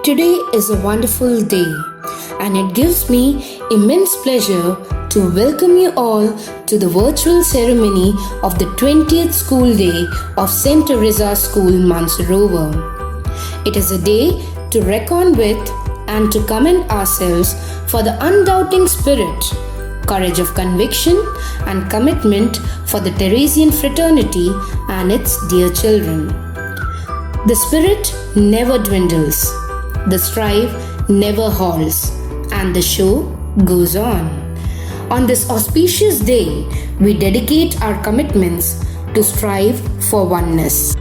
Today is a wonderful day, and it gives me immense pleasure to welcome you all to the virtual ceremony of the 20th school day of St. Teresa School, Mansarovar. It is a day to reckon with and to commend ourselves for the undoubting spirit, courage of conviction, and commitment for the Teresian fraternity and its dear children. The spirit never dwindles, the strive never halts, and the show goes on. On this auspicious day, we dedicate our commitments to strive for oneness.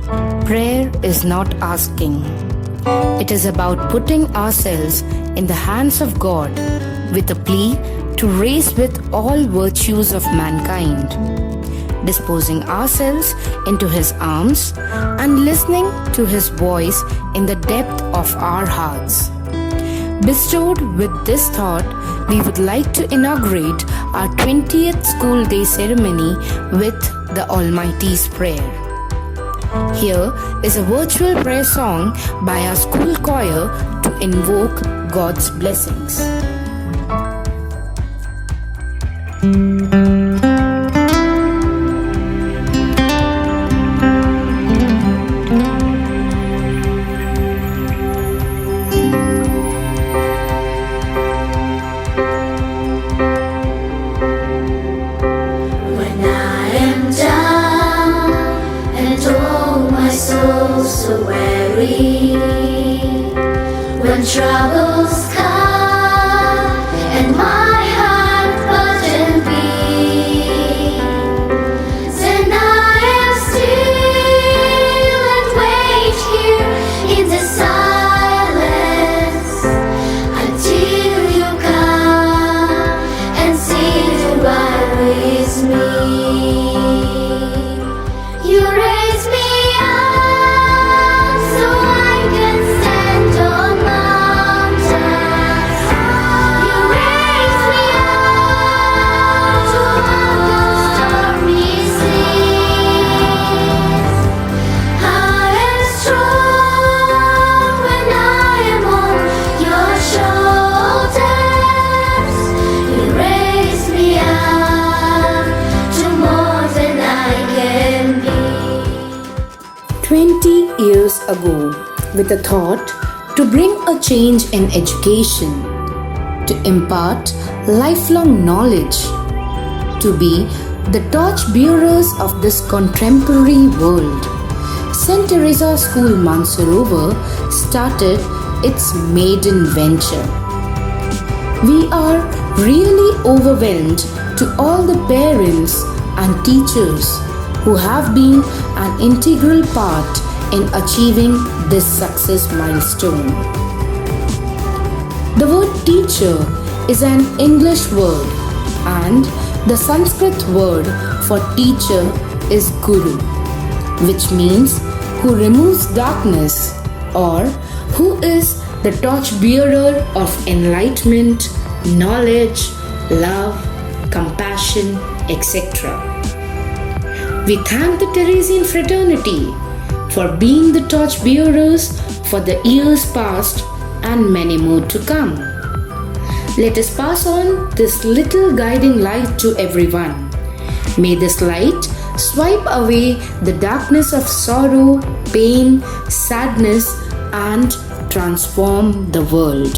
Prayer is not asking. It is about putting ourselves in the hands of God with a plea to raise with all virtues of mankind, disposing ourselves into His arms and listening to His voice in the depth of our hearts. Bestowed with this thought, we would like to inaugurate our 20th school day ceremony with the Almighty's Prayer. Here is a virtual prayer song by our school choir to invoke God's blessings. So weary when troubles come and my heart burden be, then I am still and wait here in the silence until you come and sit right with me. You raise me years ago, with a thought to bring a change in education, to impart lifelong knowledge, to be the torch bearers of this contemporary world, St. Teresa School, Mansarovar started its maiden venture. We are really overwhelmed to all the parents and teachers who have been an integral part in achieving this success milestone. The word teacher is an English word, and the Sanskrit word for teacher is guru, which means who removes darkness or who is the torch bearer of enlightenment, knowledge, love, compassion, etc. We thank the Teresian fraternity for being the torch bearers for the years past and many more to come. Let us pass on this little guiding light to everyone. May this light swipe away the darkness of sorrow, pain, sadness, and transform the world.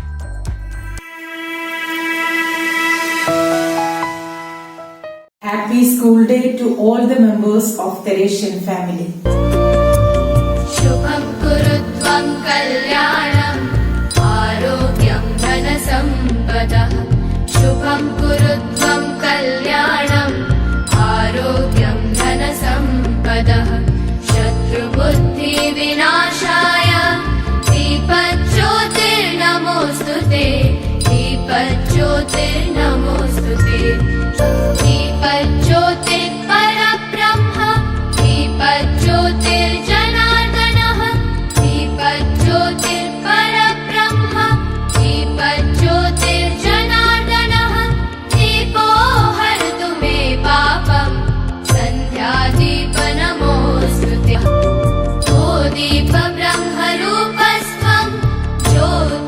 Happy School Day to all the members of Teresian family. शुभं कुरुत्वं कल्याणम् आरोग्यं धनसम्पदः शुभं कुरुत्वं कल्याणम् आरोग्यं धनसम्पदः शत्रुबुद्धिविनाशाय दीपज्योतिर्नमोऽस्तुते दीपज्योतिर्नमोऽस्तुते दीपज्योतिर्परब्रह्म दीपज्योतिर्जनार्दनः दीपज्योतिर्परब्रह्म दीपज्योतिर्जनार्दनः दीपो हरतु मे पापं सन्ध्यादीप नमोऽस्तुते ओ दीपब्रह्मरूपस्त्वं ज्योति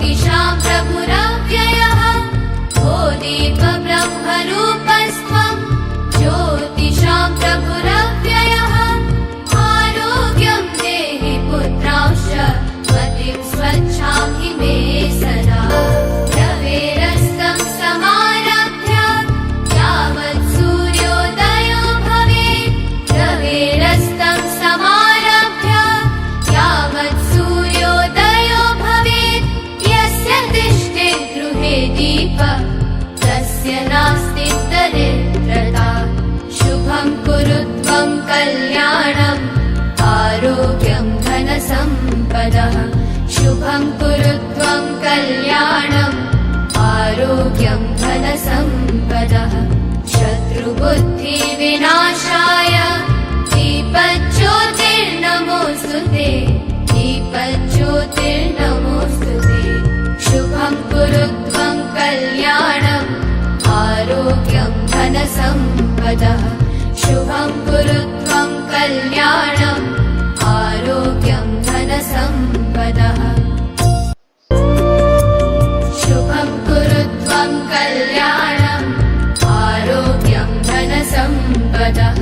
धनसम्पदः शुभं कुरु त्वं कल्याणम् आरोग्यं धनसम्पदः शत्रुबुद्धिविनाशाय दीपज्योतिर्नमोऽस्तुते दीपज्योतिर्नमोऽस्तुते शुभं कुरु त्वं कल्याणम् आरोग्यं धनसम्पदः शुभं कुरु त्वं कल्याणम् आरोग्यं धनसम्पदः शुभं कुरु त्वं कल्याणम् आरोग्यं धनसम्पदः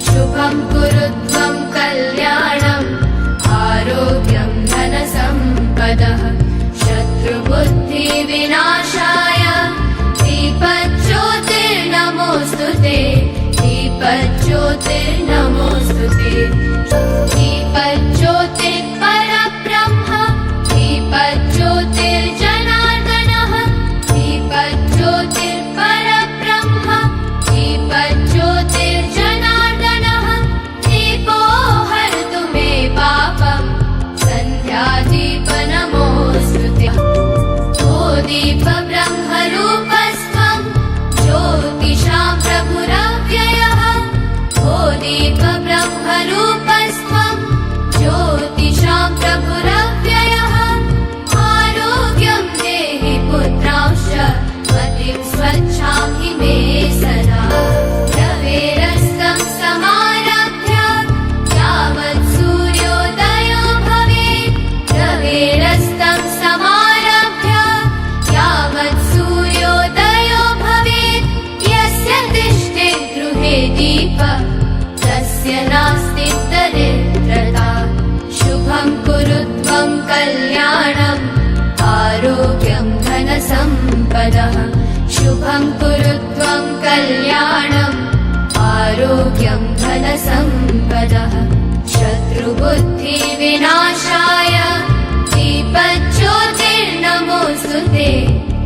शुभं कुरु त्वं कल्याणम् आरोग्यं धनसम्पदः शत्रुबुद्धिविनाशाय दीपज्योतिर्नमोऽस्तुते दीपज्योतिर्नमोऽस्तुते दीपज्योतिर्परब्रह्म दीपज्योतिर्जनार्दनः दीपज्योतिर्परब्रह्म दीपज्योतिर्जनार्दनः दीपो हरतु मे पापम् सन्ध्यादीपनमोऽस्तुते ओ दीपब्रह्मरूपस्त्वं ज्योतिषां प्रभुरव्ययः ओ दीपब्रह्मरूपस्त्वं ज्योतिषां प्रभुरव्ययः आरोग्यं देहि पुत्रांश्च मतिं स्वच्छां हि मे सदा रवेरस्तं समारभ्य यावत् सूर्योदयो भवेत् रवेरस्तं समारभ्य यावत् सूर्योदयो भवेत् यस्य तिष्ठे गृहे दीपः तस्य नास्ति दरिद्रता शुभं कुरु त्वं कल्याणम् आरोग्यं धनसम्पदः शुभं कुरु त्वं कल्याणम् आरोग्यं धनसम्पदः शत्रुबुद्धिविनाशाय दीपज्योतिर्नमोऽस्तुते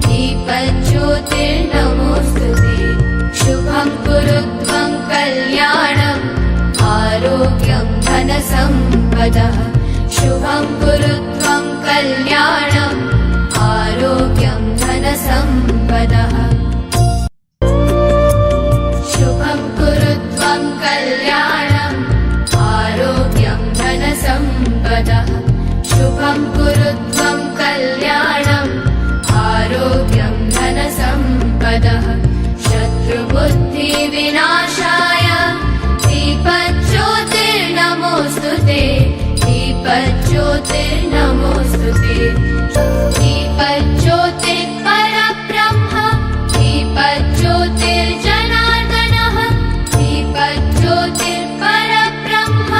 दीपज्योतिर्नमोऽस्तुते शुभं कुरु त्वं कल्याणम् आरोग्यं धनसम्पदः शुभं कुरु त्वं कल्याणम् आरोग्यं धनसम्पदः शुभं कुरु त्वं कल्याणम् आरोग्यं धनसम्पदः शुभं कुरु त्वं कल्याणम् आरोग्यं धनसम्पदः शत्रुबुद्धिविनाशाय दीपज्योतिर्नमोऽस्तुते दीपज्योतिर्नमोऽस्तुते दीपज्योतिर्परब्रह्म दीपज्योतिर्जनार्दनः दीपज्योतिर्परब्रह्म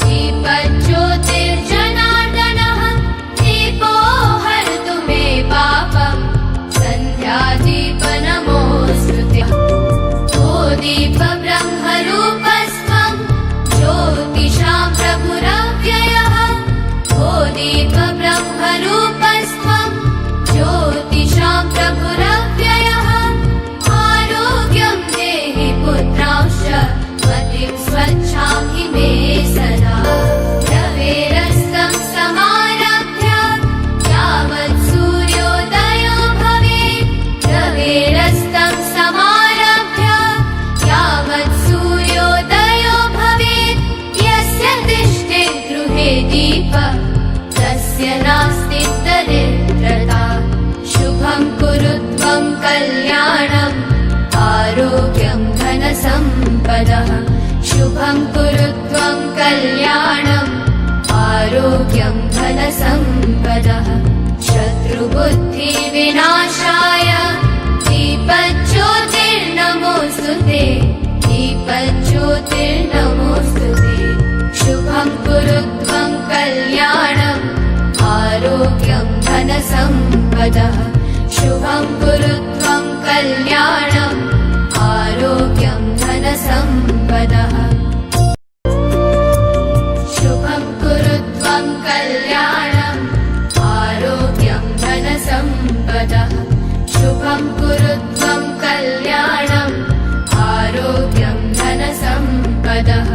दीपज्योतिर्जनार्दनः दीपो हरतु मे पापम् सन्ध्यादीपनमोऽस्तुते ओ दीपब्रह्मरूपस्त्वं ज्योतिषां प्रभुरव्ययः ओ दीपब्रह्मरूपस्त्वं ज्योतिषां प्रभुरव्ययः आरोग्यं देहि पुत्रांश्च मतिं स्वच्छां हि मे सदा रवेरस्तं समारभ्य यावत् सूर्योदयो भवेत् रवेरस्तं समारभ्य यावत् सूर्योदयो भवेत् यस्य तिष्ठे गृहे दीपः तस्य नास्ति दरिद्रता शुभं कुरु त्वं कल्याणम् आरोग्यं धनसम्पदः शुभं कुरु त्वं कल्याणम् आरोग्यं धनसम्पदः शत्रुबुद्धिविनाशाय दीपज्योतिर्नमोऽस्तुते दीपज्योतिर्नमोऽस्तुते शुभं कुरु त्वं कल्याणम् आरोग्यं धनसम्पदः शुभं कुरु त्वं कल्याणम् आरोग्यं धनसम्पदः शुभं कुरु त्वं कल्याणम् आरोग्यं धनसम्पदः शुभं कुरु त्वं कल्याणम् आरोग्यं धनसम्पदः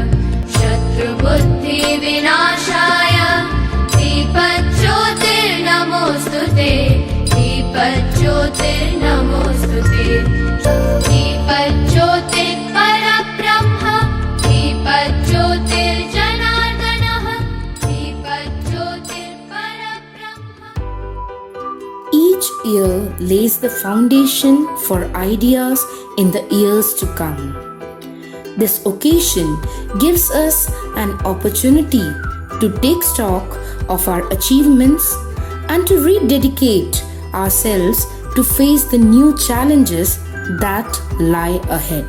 Each year lays the foundation for ideas in the years to come. This occasion gives us an opportunity to take stock of our achievements and to rededicate ourselves to face the new challenges that lie ahead.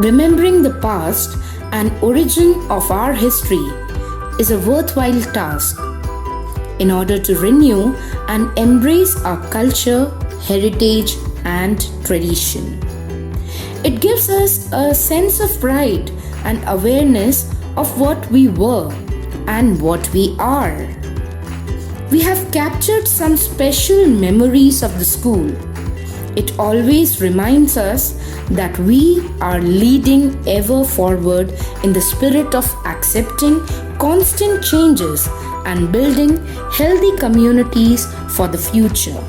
Remembering the past and origin of our history is a worthwhile task in order to renew and embrace our culture, heritage, and tradition. It gives us a sense of pride and awareness of what we were and what we are. We have captured some special memories of the school. It always reminds us that we are leading ever forward in the spirit of accepting constant changes and building healthy communities for the future.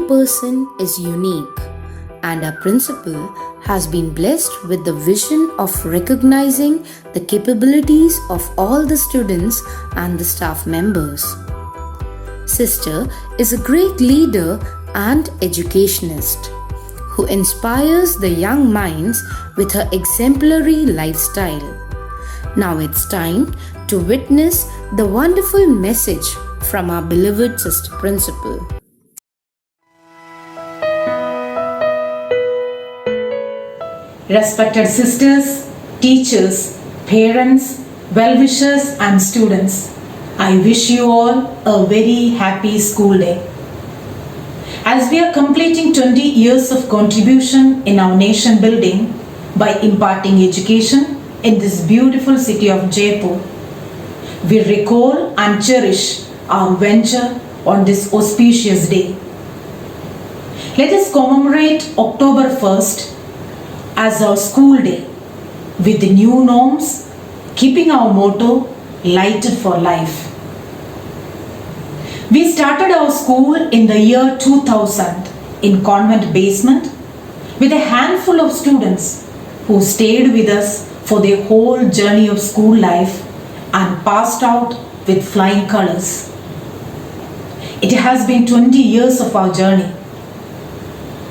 person is unique, and our principal has been blessed with the vision of recognizing the capabilities of all the students and the staff members. Sister is a great leader and educationist who inspires the young minds with her exemplary lifestyle. Now it's time to witness the wonderful message from our beloved Sister Principal. Respected sisters, teachers, parents, well-wishers and students, I wish you all a very happy school day. As we are completing 20 years of contribution in our nation building by imparting education in this beautiful city of Jaipur, we recall and cherish our venture on this auspicious day. Let us commemorate October 1st as our school day with the new norms, keeping our motto Lighted for Life. We started our school in the year 2000 in convent basement with a handful of students who stayed with us for their whole journey of school life and passed out with flying colors. It has been 20 years of our journey.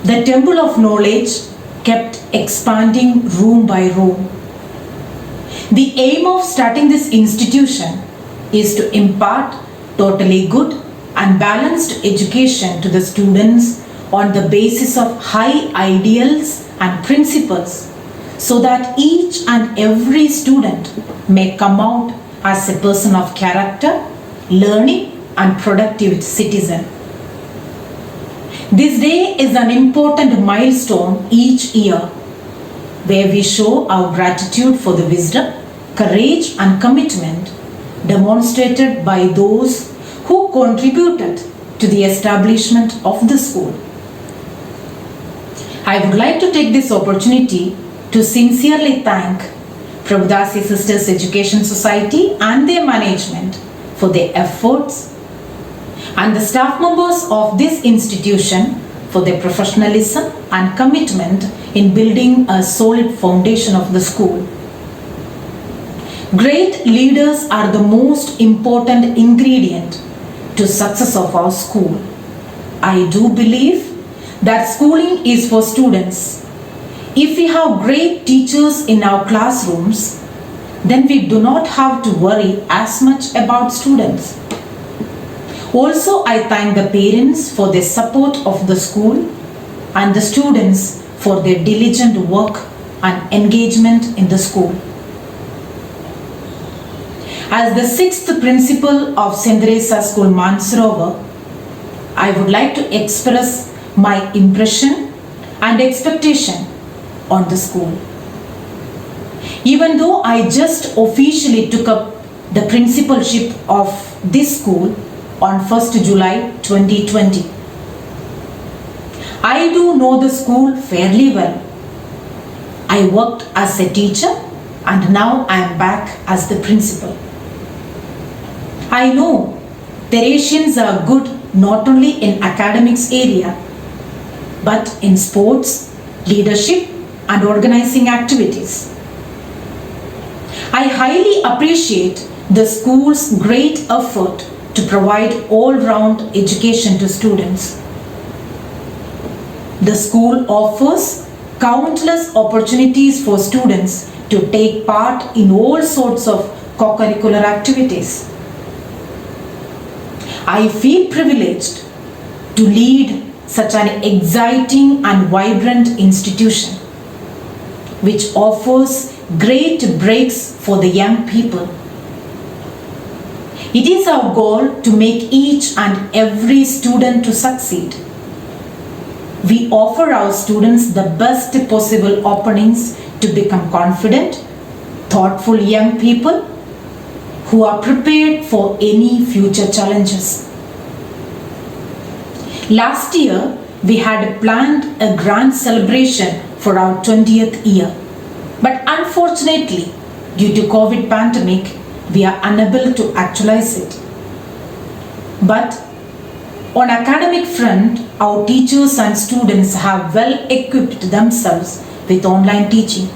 The Temple of Knowledge kept expanding room by room. The aim of starting this institution is to impart totally good and balanced education to the students on the basis of high ideals and principles, so that each and every student may come out as a person of character, learning and productive citizen. This day is an important milestone each year where we show our gratitude for the wisdom, courage and commitment demonstrated by those who contributed to the establishment of the school. I would like to take this opportunity to sincerely thank Prabhudasi Sisters Education Society and their management for their efforts, and the staff members of this institution for their professionalism and commitment in building a solid foundation of the school. Great leaders are the most important ingredient to success of our school. I do believe that schooling is for students. If we have great teachers in our classrooms, then we do not have to worry as much about students. Also, I thank the parents for their support of the school and the students for their diligent work and engagement in the school. As the sixth principal of St. Teresa School, Mansarovar, I would like to express my impression and expectation on the school. Even though I just officially took up the principalship of this school on 1st July 2020, I do know the school fairly well. I worked as a teacher and now I am back as the principal. I know Teresians are good not only in academics area, but in sports, leadership and organizing activities. I highly appreciate the school's great effort to provide all-round education to students. The school offers countless opportunities for students to take part in all sorts of co-curricular activities. I feel privileged to lead such an exciting and vibrant institution, which offers great breaks for the young people. It is our goal to make each and every student to succeed. We offer our students the best possible openings to become confident, thoughtful young people who are prepared for any future challenges. Last year, we had planned a grand celebration for our 20th year, but unfortunately, due to COVID pandemic, we are unable to actualize it. But on academic front, our teachers and students have well equipped themselves with online teaching.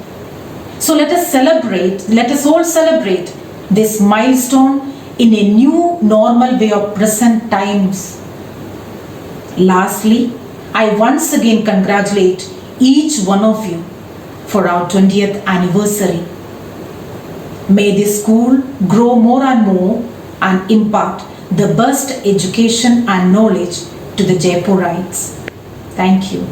So let us all celebrate this milestone in a new normal way of present times. Lastly, I once again congratulate each one of you for our 20th anniversary. May this school grow more and more and impart the best education and knowledge to the Jaipurites. Thank you.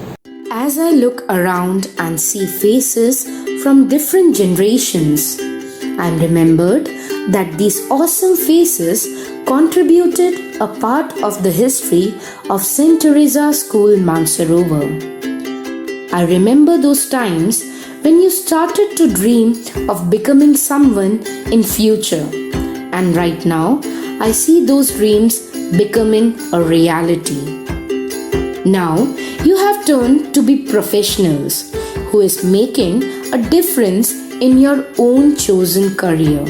As I look around and see faces from different generations, I'm remembered that these awesome faces contributed a part of the history of St. Teresa School, Mansarovar. I remember those times when you started to dream of becoming someone in future, and right now I see those dreams becoming a reality. Now you have turned to be professionals who is making a difference in your own chosen career.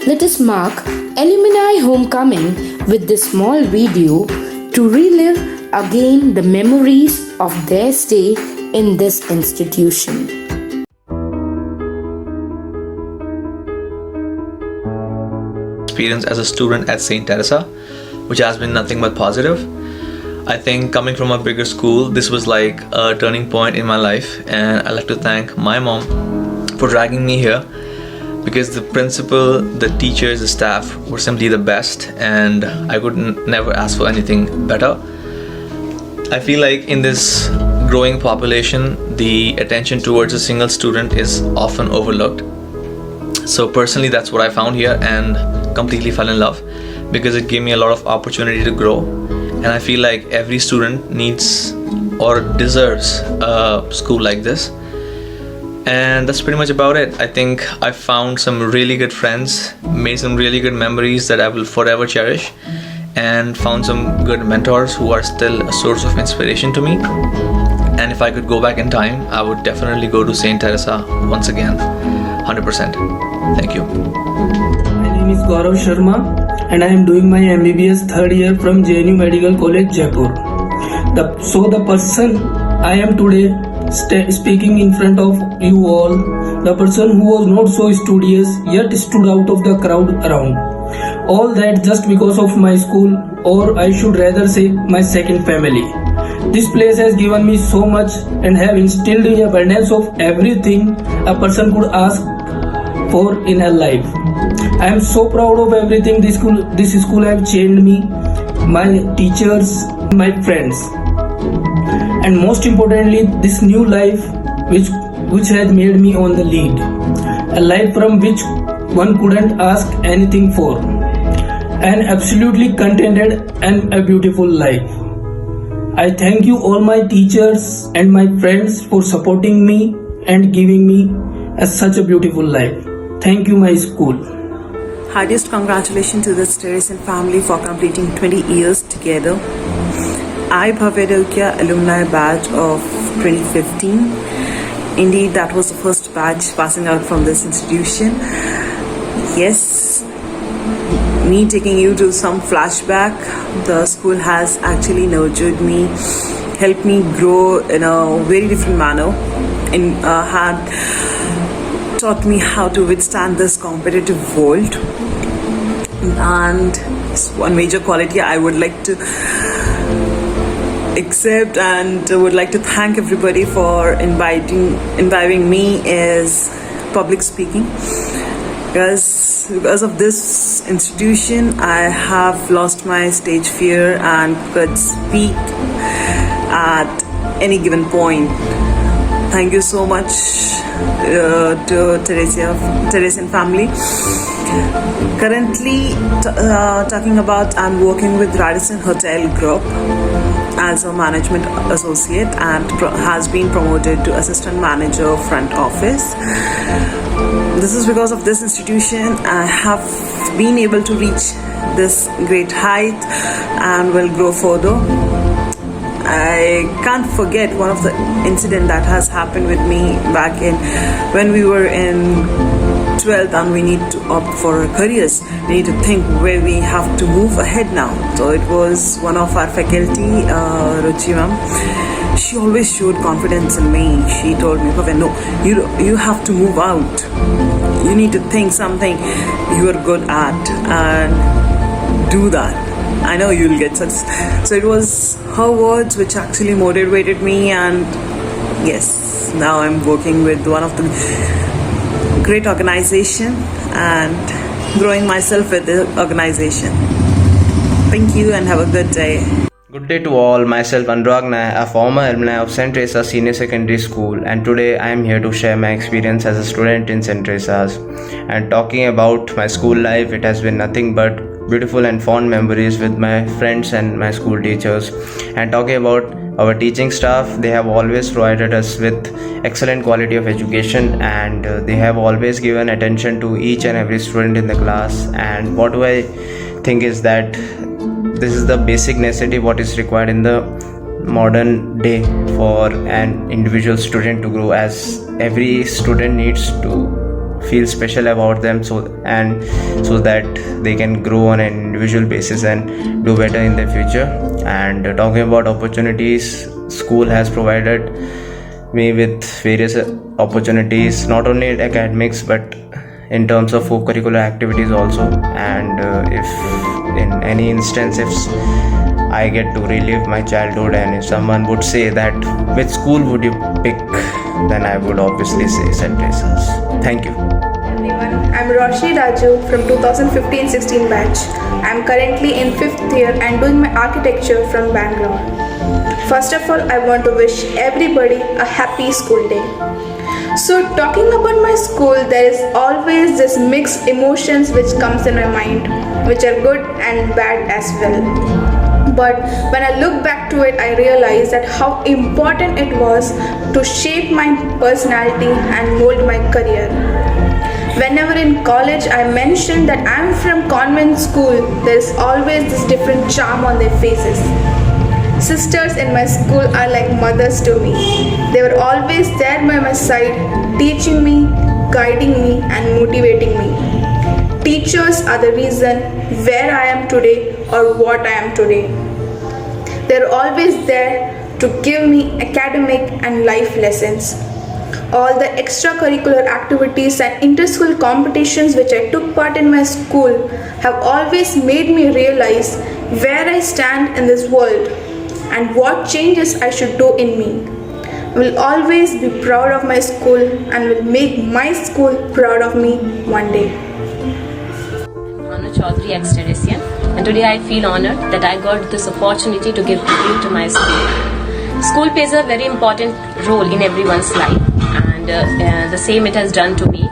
Let us mark Alumni Homecoming with this small video to relive again the memories of their stay in this institution. Experience as a student at St. Teresa, which has been nothing but positive. I think coming from a bigger school, this was like a turning point in my life, and I'd like to thank my mom for dragging me here, because the principal, the teachers, the staff were simply the best, and I could never ask for anything better. I feel like in this growing population, the attention towards a single student is often overlooked. So personally, that's what I found here and completely fell in love, because it gave me a lot of opportunity to grow. And I feel like every student needs or deserves a school like this. And that's pretty much about it. I think I found some really good friends, made some really good memories that I will forever cherish, and found some good mentors who are still a source of inspiration to me. And if I could go back in time, I would definitely go to St. Teresa once again, 100%. Thank you. My name is Gaurav Sharma and I am doing my MBBS third year from JNU Medical College, Jaipur. The person I am today speaking in front of you all, the person who was not so studious yet stood out of the crowd around. All that just because of my school, or I should rather say my second family. This place has given me so much and have instilled in abundance of everything a person could ask for in her life. I am so proud of everything this school have changed me, my teachers, my friends, and most importantly this new life which has made me on the lead, a life from which one couldn't ask anything for, an absolutely contented and a beautiful life. I thank you all my teachers and my friends for supporting me and giving me such a beautiful life. Thank you my school. Hardest congratulations to the Teresian family for completing 20 years together. I Bhavya Daukia alumni batch of 2015. Indeed, that was the first batch passing out from this institution. Yes, me taking you to some flashback, the school has actually nurtured me, helped me grow in a very different manner, and had taught me how to withstand this competitive world. And one major quality I would like to accept and would like to thank everybody for imbibing me is public speaking. Because of this institution, I have lost my stage fear and could speak at any given point. Thank you so much to Teresian family. Currently, talking about, I'm working with Radisson Hotel Group as a management associate and has been promoted to assistant manager front office. This is because of this institution I have been able to reach this great height and will grow further. I can't forget one of the incident that has happened with me back in when we were in 12th and we need to opt for our careers. We need to think where we have to move ahead now. So it was one of our faculty, Ruchi ma'am. She always showed confidence in me. She told me, "Bhavya, no, you have to move out. You need to think something you are good at and do that. I know you'll get success." So it was her words which actually motivated me, and yes, now I'm working with one of the great organization and growing myself with the organization. Thank you and have a good day. Good day to all. Myself Anurag Nair, a former alumni of St. Teresa's Senior Secondary School, and today I am here to share my experience as a student in St. Teresa's. And talking about my school life, it has been nothing but beautiful and fond memories with my friends and my school teachers. And talking about our teaching staff, they have always provided us with excellent quality of education, and they have always given attention to each and every student in the class. And what do I think is that this is the basic necessity what is required in the modern day for an individual student to grow, as every student needs to feel special about them, so that they can grow on an individual basis and do better in the future. And talking about opportunities, school has provided me with various opportunities, not only in academics but in terms of co-curricular activities also. And if in any instance, if I get to relive my childhood, and if someone would say that which school would you pick, then I would obviously say St. Teresa's. Thank you. Everyone, I'm Roshi Raju from 2015-16 batch. I'm currently in 5th year and doing my architecture from Bangalore. First of all, I want to wish everybody a happy school day. So talking about my school, there is always this mixed emotions which comes in my mind, which are good and bad as well. But when I look back to it, I realize that how important it was to shape my personality and mold my career. Whenever in college I mentioned that I'm from convent school, there is always this different charm on their faces. Sisters in my school are like mothers to me. They were always there by my side, teaching me, guiding me, and motivating me. Teachers are the reason where I am today or what I am today. They're always there to give me academic and life lessons. All the extracurricular activities and inter-school competitions which I took part in my school have always made me realize where I stand in this world and what changes I should do in me. I will always be proud of my school and will make my school proud of me one day. Manu Chaudhary, ex-Teresian, and today I feel honored that I got this opportunity to give tribute to my school. School plays a very important role in everyone's life, and the same it has done to me.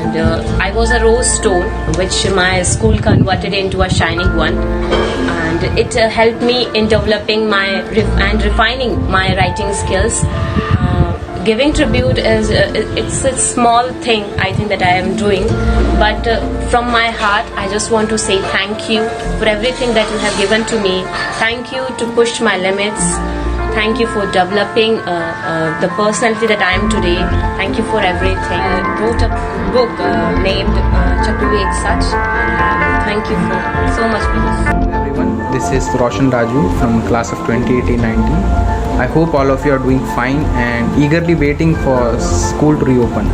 And I was a rose stone which my school converted into a shining one, and it helped me in developing and refining my writing skills. Giving tribute is it's a small thing I think that I am doing, but from my heart I just want to say thank you for everything that you have given to me. Thank you to push my limits. Thank you for developing the personality that I am today. Thank you for everything. I wrote a book named Chakru Ek Sach. Thank you for so much for this. Everyone, this is Roshan Raju from class of 2018-19. I hope all of you are doing fine and eagerly waiting for school to reopen.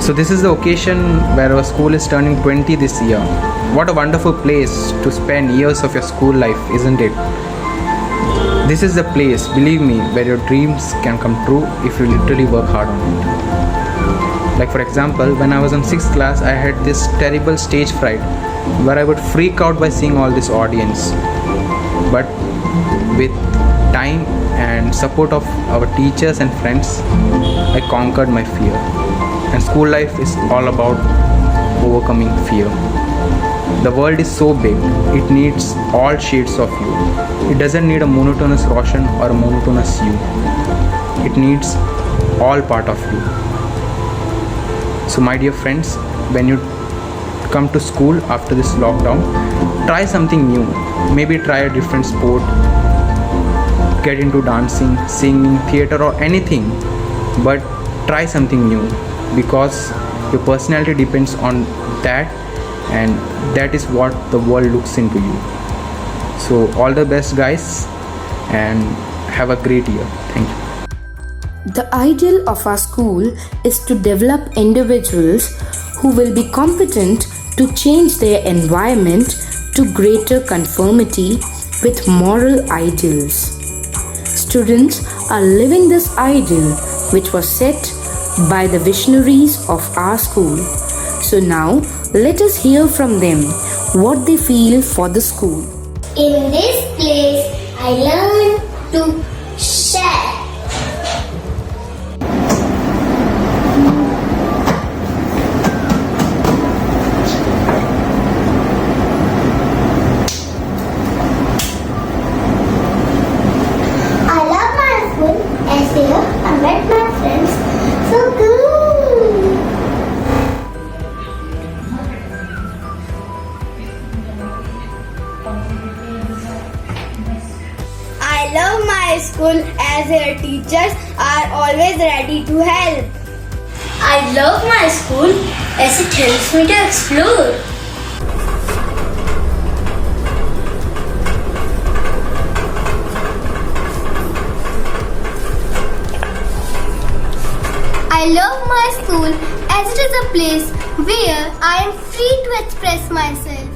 So this is the occasion where our school is turning 20 this year. What a wonderful place to spend years of your school life, isn't it? This is the place, believe me, where your dreams can come true if you literally work hard on it. Like for example, when I was in 6th class, I had this terrible stage fright where I would freak out by seeing all this audience. But with time and support of our teachers and friends, I conquered my fear. And school life is all about overcoming fear. The world is so big, it needs all shades of you. It doesn't need a monotonous Roshan or a monotonous you. It needs all part of you. So my dear friends, when you come to school after this lockdown, try something new. Maybe try a different sport, get into dancing, singing, theatre or anything. But try something new, because Your personality depends on that, and that is what the world looks into you. So all the best, guys, and have a great year. Thank you. The ideal of our school is to develop individuals who will be competent to change their environment to greater conformity with moral ideals. Students are living this ideal which was set by the visionaries of our school. So now let us hear from them what they feel for the school. In this place, I learned to share. I love my school as here I met my friends. So good. I love my school as her teachers are always ready to help. I love my school as it helps me to explore. I love my school as it is a place where I am free to express myself.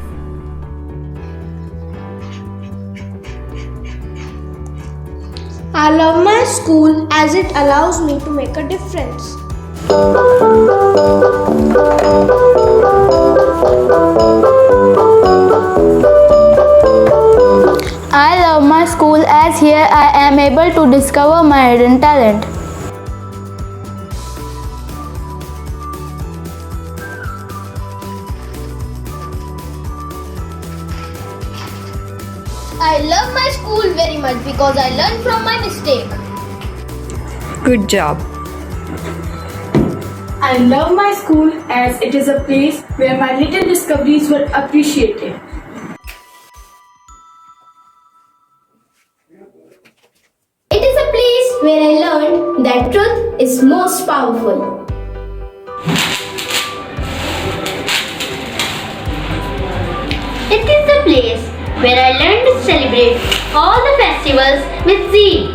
I love my school as it allows me to make a difference. I love my school as here I am able to discover my hidden talent. I love my school very much because I learn from my mistake. Good job. I love my school as it is a place where my little discoveries were appreciated. It is a place where I learned that truth is most powerful. It is a place where I learned to celebrate all the festivals with zeal.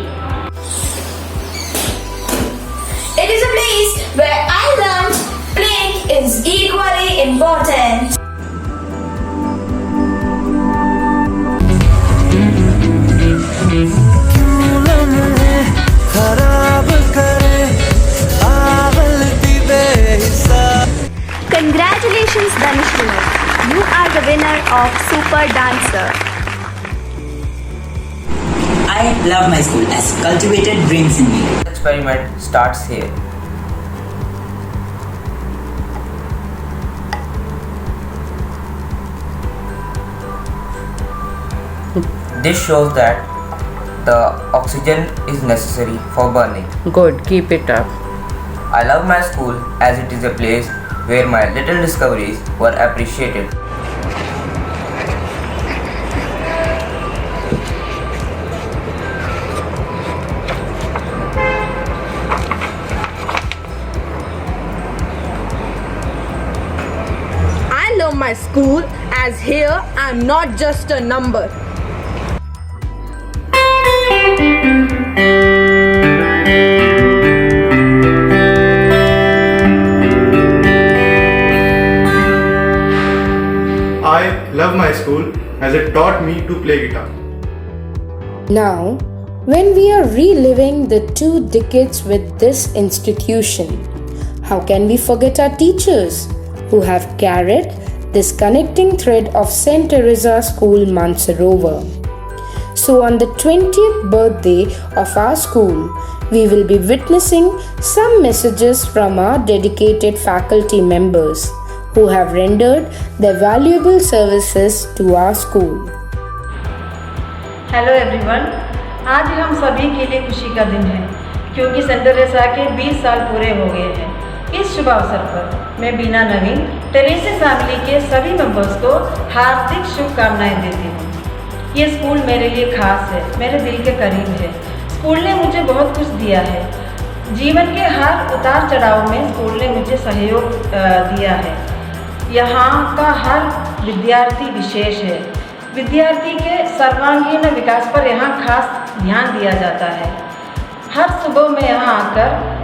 It is a place where I learned playing is equally important. Congratulations, Danish. You are the winner of Super Dancer. I love my school as cultivated dreams in me. The experiment starts here. This shows that the oxygen is necessary for burning. Good, keep it up. I love my school as it is a place where my little discoveries were appreciated. I love my school as here I'm not just a number. I love my school as it taught me to play guitar. Now, when we are reliving the 2 decades with this institution, how can we forget our teachers who have carried this connecting thread of St. Teresa School, Mansarovar? So on the 20th birthday of our school, we will be witnessing some messages from our dedicated faculty members who have rendered their valuable services to our school. Hello everyone, आज हम सभी के लिए खुशी का दिन है क्योंकि सेंट टेरेसा के 20 साल पूरे हो गए हैं। इस शुभ अवसर पर मैं बीना नवीन टेरेसा फैमिली के सभी मेंबर्स को हार्दिक शुभकामनाएं देती हूँ। ये स्कूल मेरे लिए खास है, मेरे दिल के करीब है। स्कूल ने मुझे बहुत कुछ दिया है। जीवन के हर उतार चढ़ाव में स्कूल ने मुझे सहयोग दिया है। यहाँ का हर विद्यार्थी विशेष है। विद्यार्थी के सर्वांगीण विकास पर यहाँ खास ध्यान दिया जाता है। हर सुबह मैं यहाँ आकर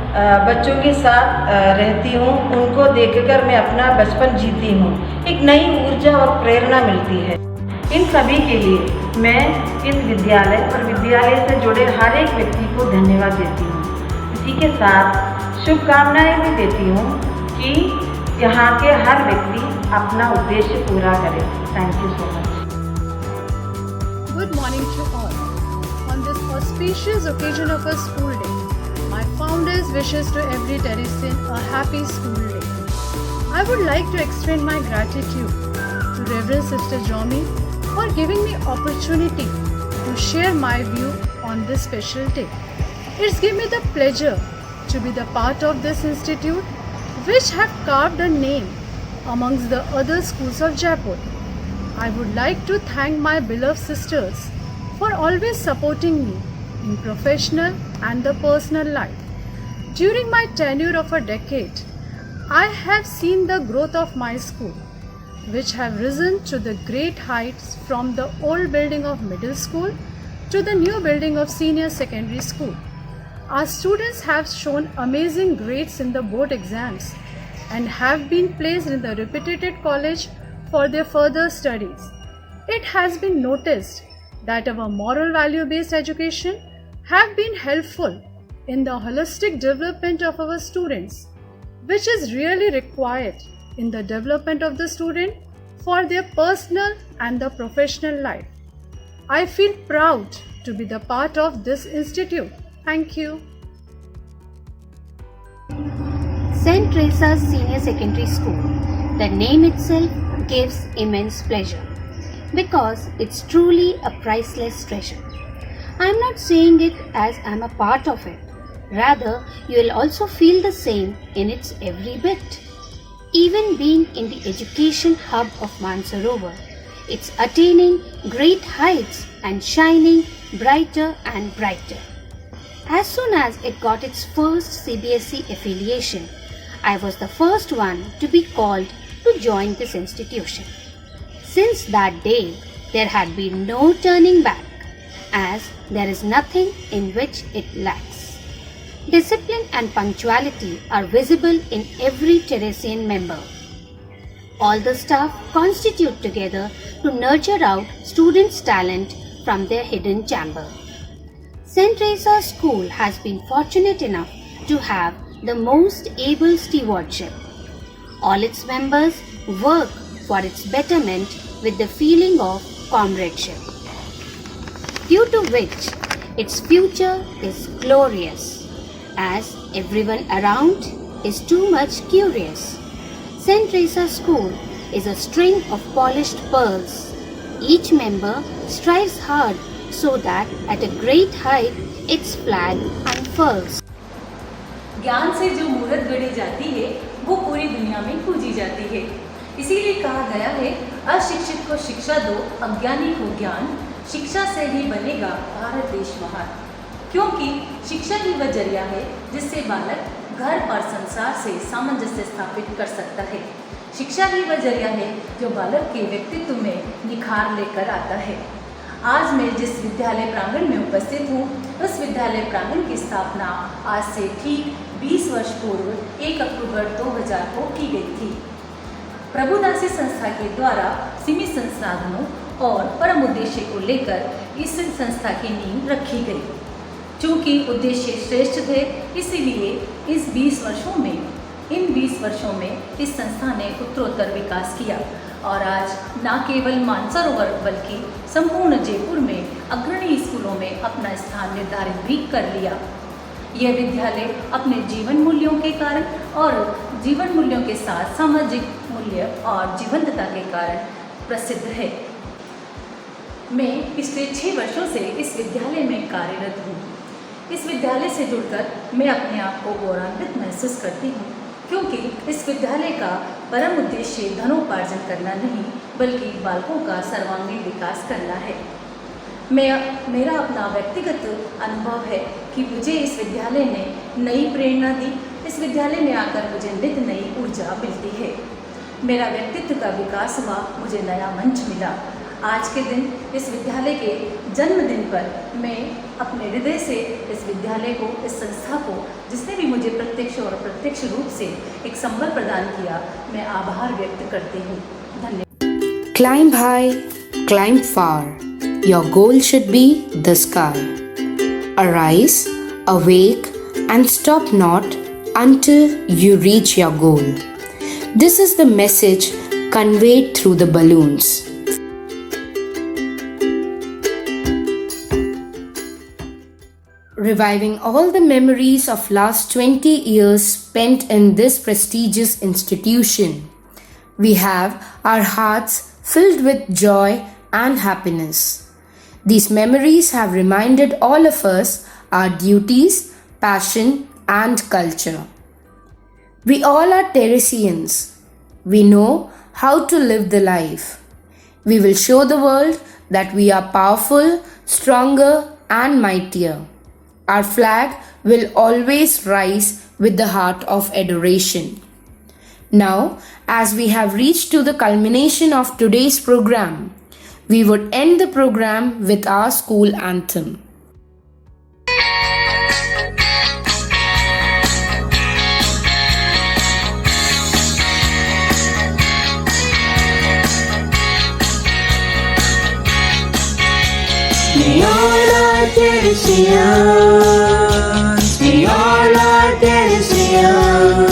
बच्चों के साथ रहती हूँ। उनको देखकर मैं अपना बचपन जीती हूँ। एक नई ऊर्जा और प्रेरणा मिलती है। इन सभी के लिए मैं इस विद्यालय और विद्यालय से जुड़े हर एक व्यक्ति को धन्यवाद देती हूँ। इसी के साथ शुभकामनाएं भी देती हूँ कि यहाँ के हर व्यक्ति अपना उद्देश्य पूरा करे। Thank you so much. Good morning to all. On this auspicious occasion of a school day, my founders wishes to every Teresian a happy school day. I would like to extend my gratitude to Reverend Sister Jomi for giving me opportunity to share my view on this special day. It's given me the pleasure to be the part of this institute which have carved a name amongst the other schools of Jaipur. I would like to thank my beloved sisters for always supporting me in professional and the personal life. During my tenure of a decade, I have seen the growth of my school, which have risen to the great heights from the old building of middle school to the new building of senior secondary school. Our students have shown amazing grades in the board exams and have been placed in the reputed college for their further studies. It has been noticed that our moral value-based education have been helpful in the holistic development of our students, which is really required in the development of the student for their personal and the professional life. I feel proud to be the part of this institute. Thank you. St. Teresa's Senior Secondary School. The name itself gives immense pleasure because it's truly a priceless treasure. I'm not saying it as I'm a part of it. Rather, you will also feel the same in its every bit. Even being in the education hub of Mansarovar, it's attaining great heights and shining brighter and brighter. As soon as it got its first CBSE affiliation, I was the first one to be called to join this institution. Since that day, there had been no turning back, as there is nothing in which it lacks. Discipline and punctuality are visible in every Teresian member. All the staff constitute together to nurture out students' talent from their hidden chamber. St. Teresa's School has been fortunate enough to have the most able stewardship. All its members work for its betterment with the feeling of comradeship, due to which its future is glorious, as everyone around is too much curious. St. Teresa's School is a string of polished pearls. Each member strives hard so that at a great height its flag unfurls. ज्ञान से जो मूर्त गढ़ी जाती है वो पूरी दुनिया में पूजी जाती है। इसीलिए कहा गया है, अशिक्षित को शिक्षा दो, अज्ञानी को ज्ञान, शिक्षा से ही बनेगा भारत देश महान। क्योंकि शिक्षा ही वह जरिया है जिससे बालक घर और संसार से सामंजस्य स्थापित कर सकता है। शिक्षा ही वह जरिया है जो बालक के व्यक्तित्व में निखार लेकर आता है। आज मैं जिस विद्यालय प्रांगण में उपस्थित हूँ, उस विद्यालय प्रांगण की स्थापना आज से ठीक 20 वर्ष पूर्व 1 अक्टूबर 2000 को की गई थी। प्रभुदासी संस्था के द्वारा सीमित संसाधनों और परम उद्देश्य को लेकर इस संस्था की नींव रखी गई। चूँकि उद्देश्य श्रेष्ठ थे, इसीलिए इन 20 वर्षों में इस संस्था ने उत्तरोत्तर विकास किया और आज न केवल मानसरोवर बल्कि संपूर्ण जयपुर में अग्रणी स्कूलों में अपना स्थान निर्धारित भी कर लिया। यह विद्यालय अपने जीवन मूल्यों के कारण और जीवन मूल्यों के साथ सामाजिक मूल्य और जीवंतता के कारण प्रसिद्ध है। मैं पिछले 6 वर्षों से इस विद्यालय में कार्यरत हूँ। इस विद्यालय से जुड़कर मैं अपने आप को गौरवान्वित महसूस करती हूँ, क्योंकि इस विद्यालय का परम उद्देश्य धनोपार्जन करना नहीं बल्कि बालकों का सर्वांगीण विकास करना है। मेरा अपना व्यक्तिगत अनुभव है कि मुझे इस विद्यालय ने नई प्रेरणा दी। इस विद्यालय में आकर मुझे नित नई ऊर्जा मिलती है। मेरा व्यक्तित्व का विकास हुआ, मुझे नया मंच मिला। आज के दिन इस विद्यालय के जन्मदिन पर मैं अपने हृदय से इस विद्यालय को, इस संस्था को, जिसने भी मुझे प्रत्यक्ष और अप्रत्यक्ष रूप से एक संबल प्रदान किया, मैं आभार व्यक्त करती हूँ। धन्यवाद। Climb high, climb far. Your goal should be the sky. Arise, awake, and stop not until you reach your goal. This is the message conveyed through the balloons. Reviving all the memories of last 20 years spent in this prestigious institution, we have our hearts filled with joy and happiness. These memories have reminded all of us our duties, passion, and culture. We all are Teresians. We know how to live the life. We will show the world that we are powerful, stronger, and mightier. Our flag will always rise with the heart of adoration. Now, as we have reached to the culmination of today's program, we would end the program with our school anthem. We all are Teresians. We all are Teresians.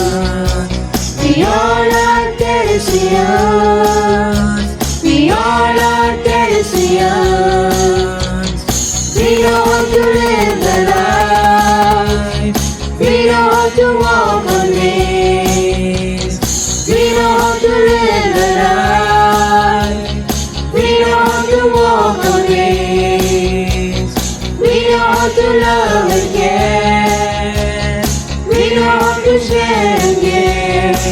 We all are Teresians. We all are Teresians. We know how to live the life. We know how to walk on ways. We know how to live the life. We know how to walk on ways. We know how to love and care. We know how to share and give.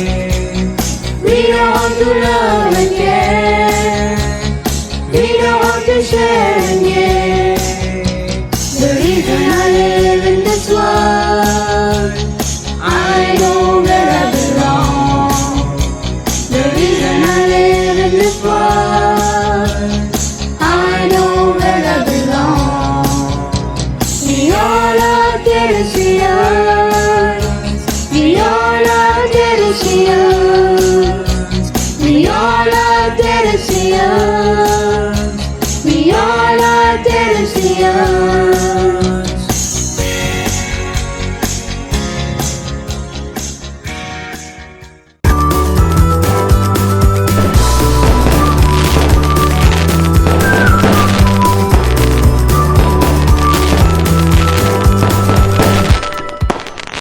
We know how to love and care. We know how to share and give. The reason I live in this world, I know where I belong. The reason I live in this world, I know where I belong. We all are Teresians. We all are Teresians. We all are Teresians. We all are Teresians.